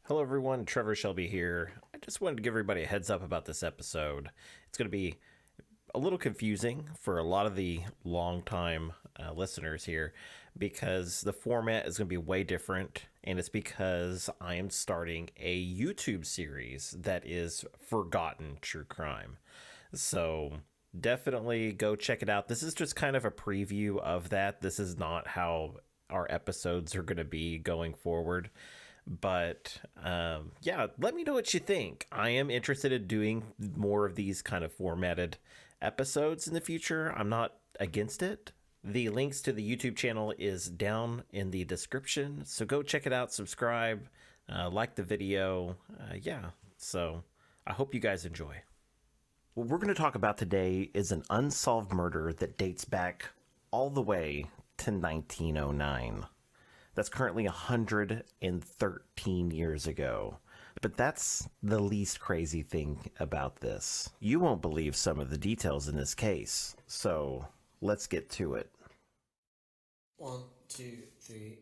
Hello, everyone. Trevor Shelby here. I just wanted to give everybody a heads up about this episode. It's going to be a little confusing for a lot of the longtime listeners here because the format is going to be way different, and it's because I am starting a YouTube series that is Forgotten True Crime. So definitely go check it out. This is just kind of a preview of that. This is not how our episodes are going to be going forward. But yeah, let me know what you think. I am interested in doing more of these kind of formatted episodes in the future. I'm not against it. The links to the YouTube channel is down in the description. So go check it out, subscribe, like the video. Yeah, so I hope you guys enjoy. What we're going to talk about today is an unsolved murder that dates back all the way to 1909. That's currently 113 years ago. But that's the least crazy thing about this. You won't believe some of the details in this case. So let's get to it. 1, 2, 3,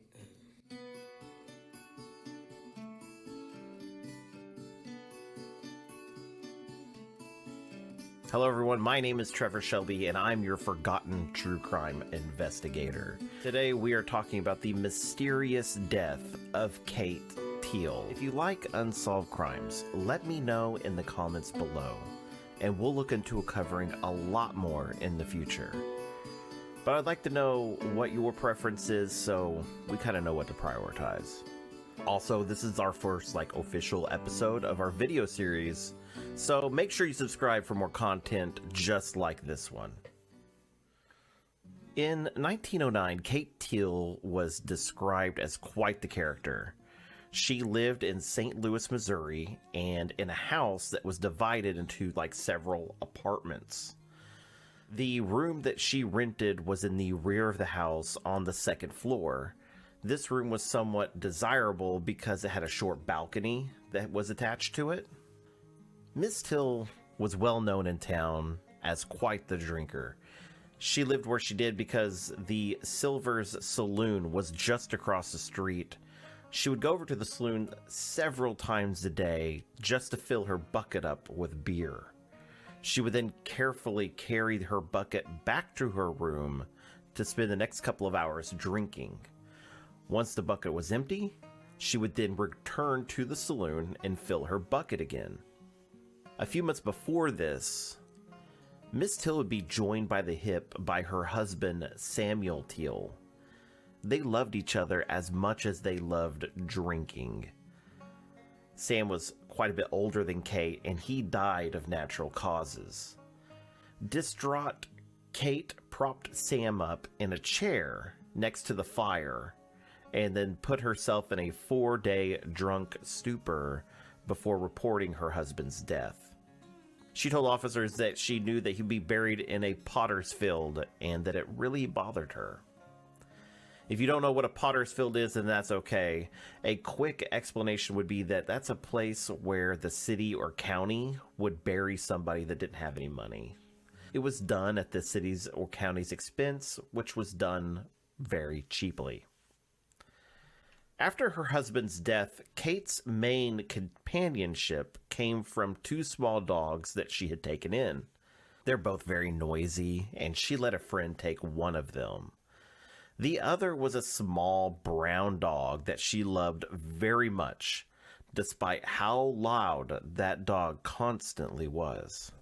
Hello everyone, my name is Trevor Shelby and I'm your Forgotten True Crime Investigator. Today we are talking about the mysterious death of Kate Teal. If you like unsolved crimes, let me know in the comments below, and we'll look into covering a lot more in the future. But I'd like to know what your preference is so we kind of know what to prioritize. Also, this is our first official episode of our video series, so make sure you subscribe for more content just like this one. In 1909, Kate Teal was described as quite the character. She lived in St. Louis, Missouri, and in a house that was divided into several apartments. The room that she rented was in the rear of the house on the second floor. This room was somewhat desirable because it had a short balcony that was attached to it. Miss Teal was well known in town as quite the drinker. She lived where she did because the Silver's Saloon was just across the street. She would go over to the saloon several times a day just to fill her bucket up with beer. She would then carefully carry her bucket back to her room to spend the next couple of hours drinking. Once the bucket was empty, she would then return to the saloon and fill her bucket again. A few months before this, Miss Teal would be joined by the hip by her husband, Samuel Teal. They loved each other as much as they loved drinking. Sam was quite a bit older than Kate, and he died of natural causes. Distraught, Kate propped Sam up in a chair next to the fire and then put herself in a 4-day drunk stupor before reporting her husband's death. She told officers that she knew that he'd be buried in a potter's field and that it really bothered her. If you don't know what a potter's field is, then that's okay. A quick explanation would be that that's a place where the city or county would bury somebody that didn't have any money. It was done at the city's or county's expense, which was done very cheaply. After her husband's death, Kate's main companionship came from 2 small dogs that she had taken in. They're both very noisy, and she let a friend take one of them. The other was a small brown dog that she loved very much, despite how loud that dog constantly was.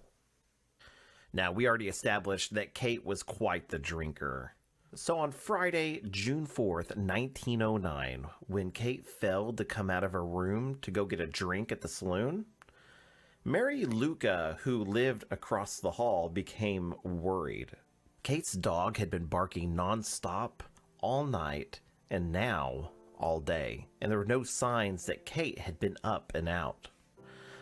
Now, we already established that Kate was quite the drinker. So on Friday, June 4th, 1909, when Kate failed to come out of her room to go get a drink at the saloon, Mary Luca, who lived across the hall, became worried. Kate's dog had been barking nonstop all night and now all day, and there were no signs that Kate had been up and out.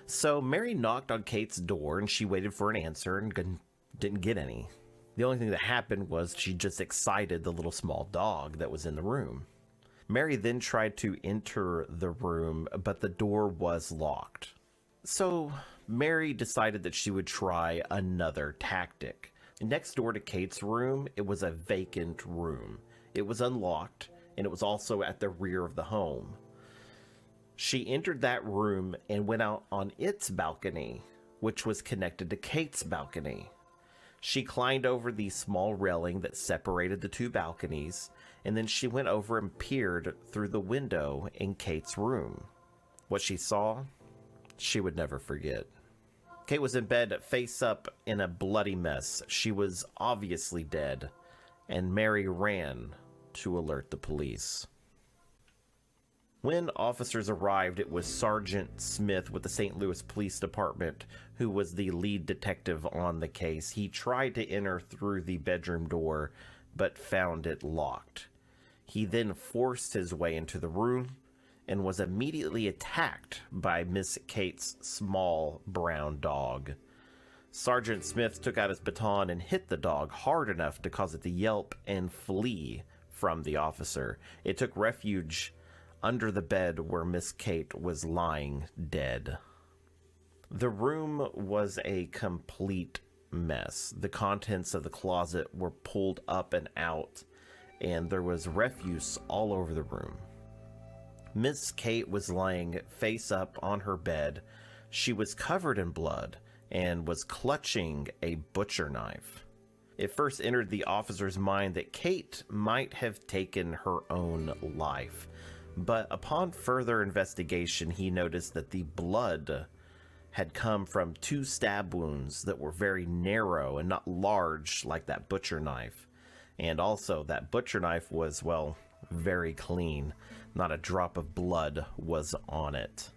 So Mary knocked on Kate's door and she waited for an answer and didn't get any. The only thing that happened was she just excited the little small dog that was in the room. Mary then tried to enter the room, but the door was locked. So Mary decided that she would try another tactic. Next door to Kate's room, it was a vacant room. It was unlocked, and it was also at the rear of the home. She entered that room and went out on its balcony, which was connected to Kate's balcony. She climbed over the small railing that separated the two balconies, and then she went over and peered through the window in Kate's room. What she saw, she would never forget. Kate was in bed face up in a bloody mess. She was obviously dead, and Mary ran to alert the police. When officers arrived, it was Sergeant Smith with the St. Louis Police Department who was the lead detective on the case. He tried to enter through the bedroom door, but found it locked. He then forced his way into the room and was immediately attacked by Miss Kate's small brown dog. Sergeant Smith took out his baton and hit the dog hard enough to cause it to yelp and flee from the officer. It took refuge under the bed where Miss Kate was lying dead. The room was a complete mess. The contents of the closet were pulled up and out, and there was refuse all over the room. Miss Kate was lying face up on her bed. She was covered in blood and was clutching a butcher knife. It first entered the officer's mind that Kate might have taken her own life, but upon further investigation, he noticed that the blood had come from two stab wounds that were very narrow and not large like that butcher knife. And also, that butcher knife was, well, very clean. Not a drop of blood was on it.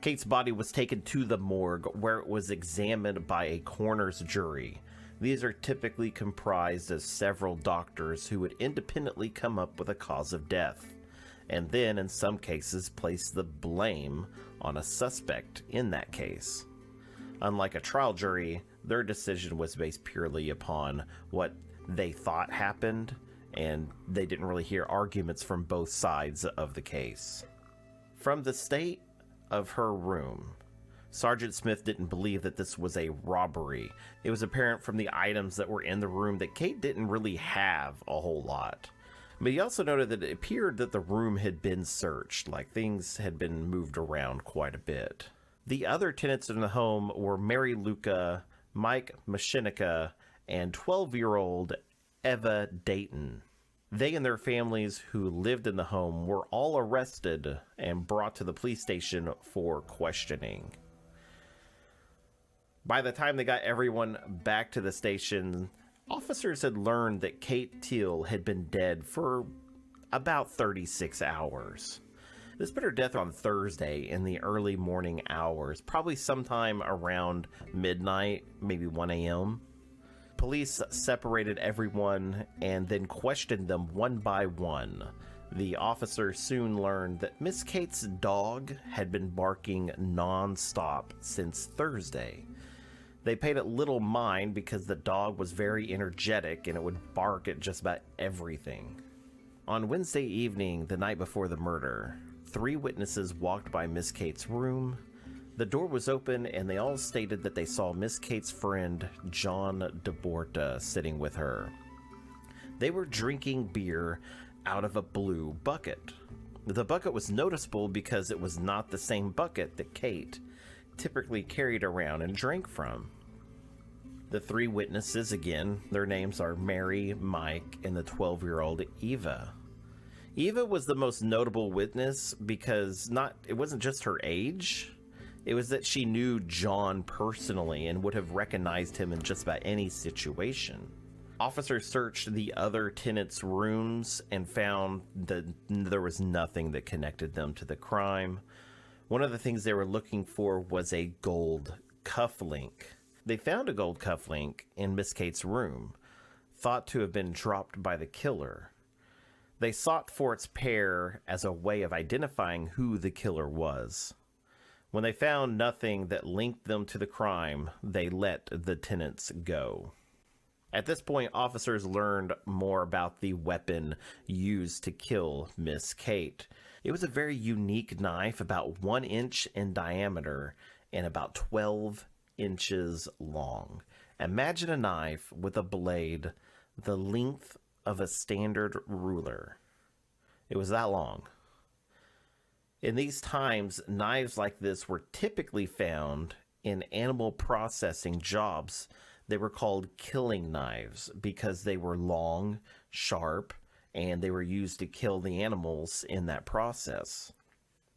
Kate's body was taken to the morgue, where it was examined by a coroner's jury. These are typically comprised of several doctors who would independently come up with a cause of death, and then in some cases place the blame on a suspect in that case. Unlike a trial jury, their decision was based purely upon what they thought happened, and they didn't really hear arguments from both sides of the case. From the state of her room, Sergeant Smith didn't believe that this was a robbery. It was apparent from the items that were in the room that Kate didn't really have a whole lot. But he also noted that it appeared that the room had been searched, like things had been moved around quite a bit. The other tenants in the home were Mary Luca, Mike Mashinica, and 12-year-old Eva Dayton. They and their families who lived in the home were all arrested and brought to the police station for questioning. By the time they got everyone back to the station, officers had learned that Kate Teal had been dead for about 36 hours. This put her death on Thursday in the early morning hours, probably sometime around midnight, maybe 1 a.m. Police separated everyone and then questioned them one by one. The officer soon learned that Miss Kate's dog had been barking non-stop since Thursday. They paid it little mind because the dog was very energetic and it would bark at just about everything. On Wednesday evening, the night before the murder, 3 witnesses walked by Miss Kate's room. The door was open and they all stated that they saw Miss Kate's friend, John DeBorta, sitting with her. They were drinking beer out of a blue bucket. The bucket was noticeable because it was not the same bucket that Kate typically carried around and drank from. The 3 witnesses, again, their names are Mary, Mike, and the 12-year-old Eva. Eva was the most notable witness because it wasn't just her age, it was that she knew John personally and would have recognized him in just about any situation. Officers searched the other tenants' rooms and found that there was nothing that connected them to the crime. One of the things they were looking for was a gold cufflink. They found a gold cufflink in Miss Kate's room, thought to have been dropped by the killer. They sought for its pair as a way of identifying who the killer was. When they found nothing that linked them to the crime, they let the tenants go. At this point, officers learned more about the weapon used to kill Miss Kate. It was a very unique knife, about 1 inch in diameter and about 12 inches long. Imagine a knife with a blade the length of a standard ruler. It was that long. In these times, knives like this were typically found in animal processing jobs. They were called killing knives because they were long, sharp, and they were used to kill the animals in that process.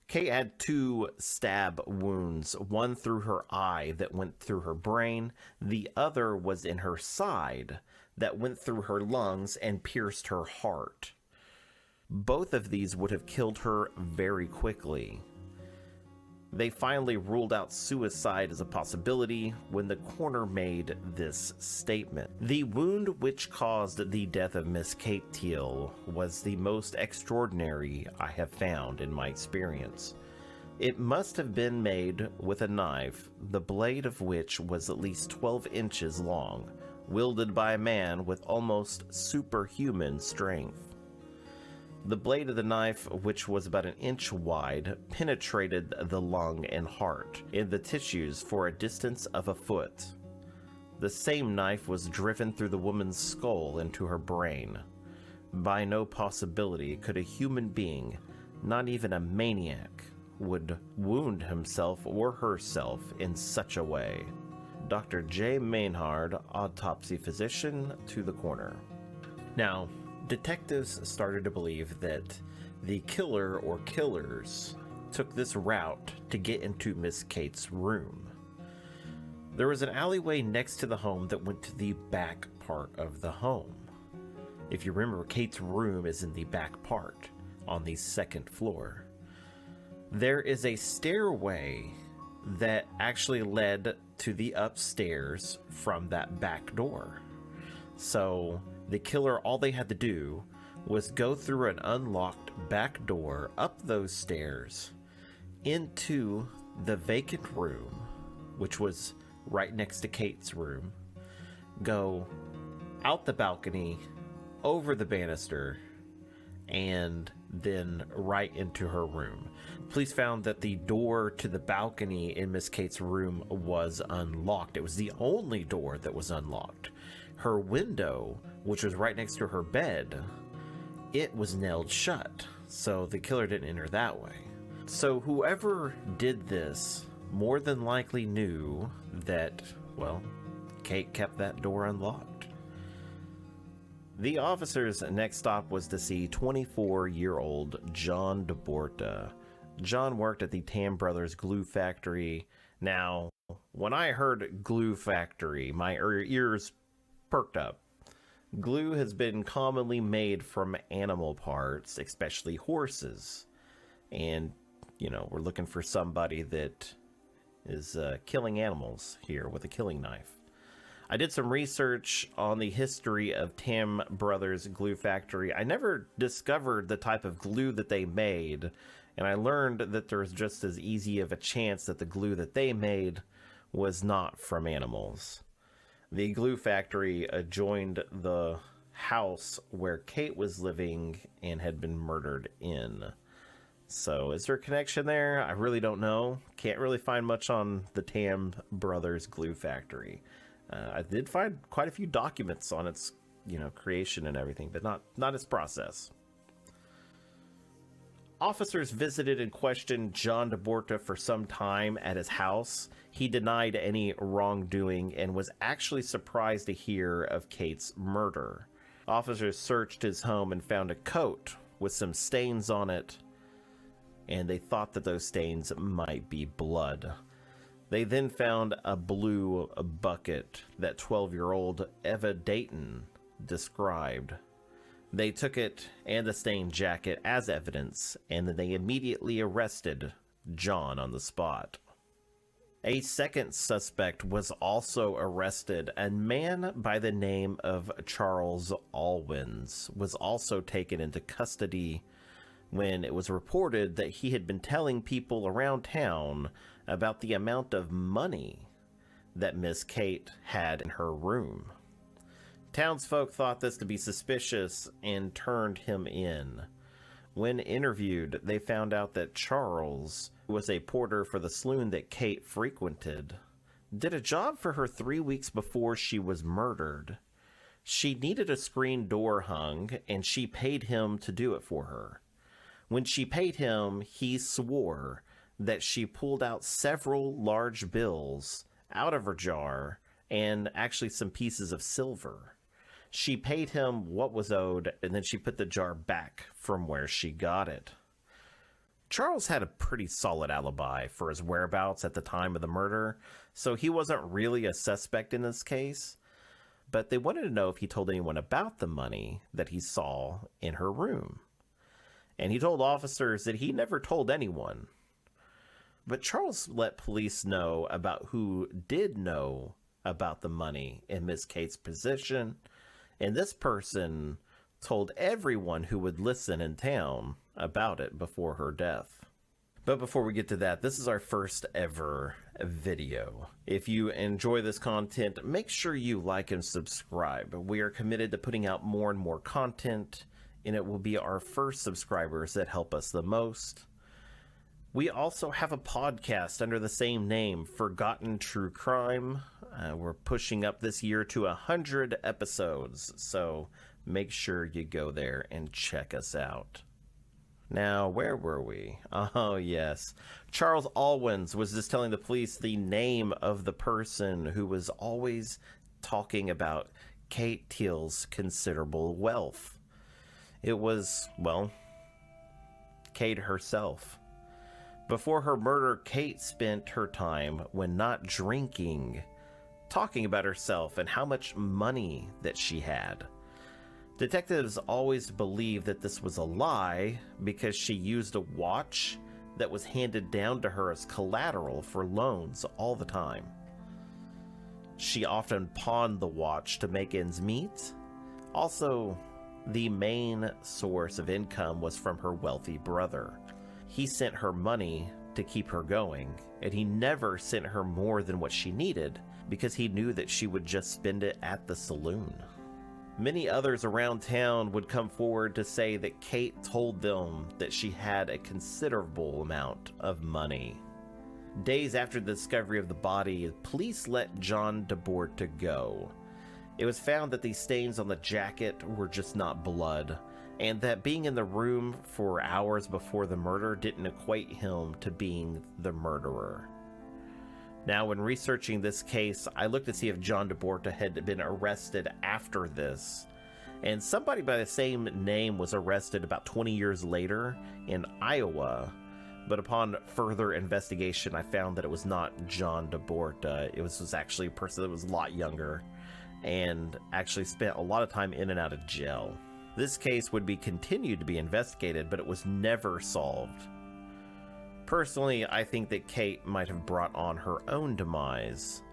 Kate had 2 stab wounds, one through her eye that went through her brain, the other was in her side that went through her lungs and pierced her heart. Both of these would have killed her very quickly. They finally ruled out suicide as a possibility when the coroner made this statement. The wound which caused the death of Miss Kate Teal was the most extraordinary I have found in my experience. It must have been made with a knife, the blade of which was at least 12 inches long, wielded by a man with almost superhuman strength. The blade of the knife, which was about 1 inch wide, penetrated the lung and heart in the tissues for a distance of 1 foot. The same knife was driven through the woman's skull into her brain. By no possibility could a human being, not even a maniac, would wound himself or herself in such a way. Dr. J. Maynard, autopsy physician, to the coroner. Now, detectives started to believe that the killer or killers took this route to get into Miss Kate's room. There was an alleyway next to the home that went to the back part of the home. If you remember, Kate's room is in the back part, on the 2nd floor. There is a stairway that actually led to the upstairs from that back door. So the killer, all they had to do was go through an unlocked back door, up those stairs, into the vacant room, which was right next to Kate's room, go out the balcony, over the banister, and then right into her room. Police found that the door to the balcony in Miss Kate's room was unlocked. It was the only door that was unlocked. Her window, which was right next to her bed, it was nailed shut, so the killer didn't enter that way. So whoever did this more than likely knew that, well, Kate kept that door unlocked. The officer's next stop was to see 24-year-old John DeBorta. John worked at the Tam Brothers glue factory. Now, when I heard glue factory, my ears perked up. Glue has been commonly made from animal parts, especially horses. And, you know, we're looking for somebody that is killing animals here with a killing knife. I did some research on the history of Tam Brothers Glue Factory. I never discovered the type of glue that they made, and I learned that there was just as easy of a chance that the glue that they made was not from animals. The glue factory adjoined the house where Kate was living and had been murdered in. So is there a connection there? I really don't know. Can't really find much on the Tam Brothers Glue Factory. I did find quite a few documents on its, creation and everything, but not its process. Officers visited and questioned John DeBorta for some time at his house. He denied any wrongdoing and was actually surprised to hear of Kate's murder. Officers searched his home and found a coat with some stains on it, and they thought that those stains might be blood. They then found a blue bucket that 12-year-old Eva Dayton described. They took it and the stained jacket as evidence, and then they immediately arrested John on the spot. A second suspect was also arrested. A man by the name of Charles Alwins was also taken into custody when it was reported that he had been telling people around town about the amount of money that Miss Kate had in her room. Townsfolk thought this to be suspicious and turned him in. When interviewed, they found out that Charles, who was a porter for the saloon that Kate frequented, did a job for her 3 weeks before she was murdered. She needed a screen door hung, and she paid him to do it for her. When she paid him, he swore that she pulled out several large bills out of her jar and actually some pieces of silver. She paid him what was owed, and then she put the jar back from where she got it. Charles had a pretty solid alibi for his whereabouts at the time of the murder, so he wasn't really a suspect in this case. But they wanted to know if he told anyone about the money that he saw in her room. And he told officers that he never told anyone. But Charles let police know about who did know about the money in Miss Kate's possession, and this person told everyone who would listen in town about it before her death. But before we get to that, this is our first ever video. If you enjoy this content, make sure you like and subscribe. We are committed to putting out more and more content, and it will be our first subscribers that help us the most. We also have a podcast under the same name, Forgotten True Crime. We're pushing up this year to 100 episodes, so make sure you go there and check us out. Now, where were we? Oh, yes. Charles Allwins was just telling the police the name of the person who was always talking about Kate Teal's considerable wealth. It was, well, Kate herself. Before her murder, Kate spent her time, when not drinking, talking about herself and how much money that she had. Detectives always believed that this was a lie because she used a watch that was handed down to her as collateral for loans all the time. She often pawned the watch to make ends meet. Also, the main source of income was from her wealthy brother. He sent her money to keep her going, and he never sent her more than what she needed because he knew that she would just spend it at the saloon. Many others around town would come forward to say that Kate told them that she had a considerable amount of money. Days after the discovery of the body, police let John DeBorta go. It was found that the stains on the jacket were just not blood, and that being in the room for hours before the murder didn't equate him to being the murderer. Now, when researching this case, I looked to see if John DeBorta had been arrested after this, and somebody by the same name was arrested about 20 years later in Iowa, but upon further investigation, I found that it was not John DeBorta. It was actually a person that was a lot younger and actually spent a lot of time in and out of jail. This case would be continued to be investigated, but it was never solved. Personally, I think that Kate might have brought on her own demise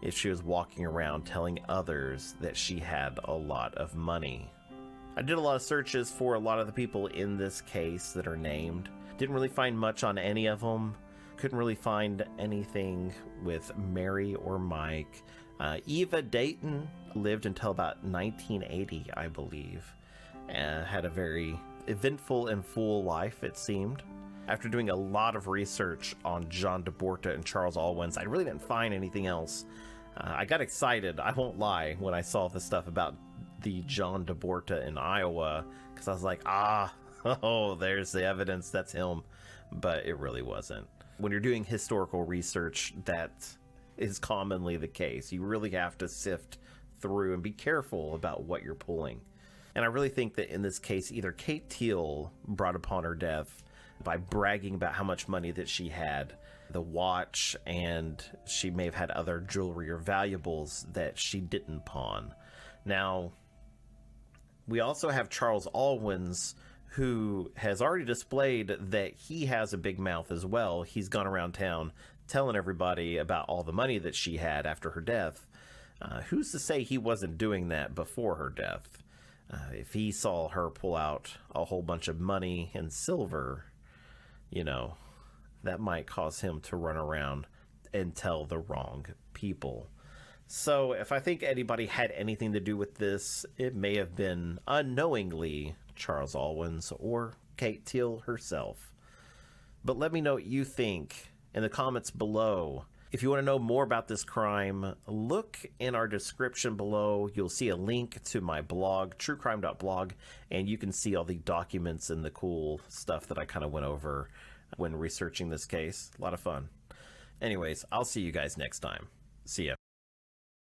if she was walking around telling others that she had a lot of money. I did a lot of searches for a lot of the people in this case that are named. Didn't really find much on any of them. Couldn't really find anything with Mary or Mike. Eva Dayton lived until about 1980, I believe. Had a very eventful and full life, it seemed. After doing a lot of research on John DeBorta and Charles Allwins, I really didn't find anything else. I got excited, I won't lie, when I saw the stuff about the John DeBorta in Iowa, because I was like, oh, there's the evidence, that's him. But it really wasn't. When you're doing historical research, that is commonly the case. You really have to sift through and be careful about what you're pulling. And I really think that in this case, either Kate Teal brought upon her death by bragging about how much money that she had, the watch, and she may have had other jewelry or valuables that she didn't pawn. Now, we also have Charles Allwins, who has already displayed that he has a big mouth as well. He's gone around town telling everybody about all the money that she had after her death. Who's to say he wasn't doing that before her death? If he saw her pull out a whole bunch of money and silver, you know, that might cause him to run around and tell the wrong people. So if I think anybody had anything to do with this, it may have been unknowingly Charles Allwins or Kate Teal herself. But let me know what you think in the comments below. If you want to know more about this crime, look in our description below. You'll see a link to my blog, truecrime.blog, and you can see all the documents and the cool stuff that I kind of went over when researching this case. A lot of fun. Anyways, I'll see you guys next time. See ya.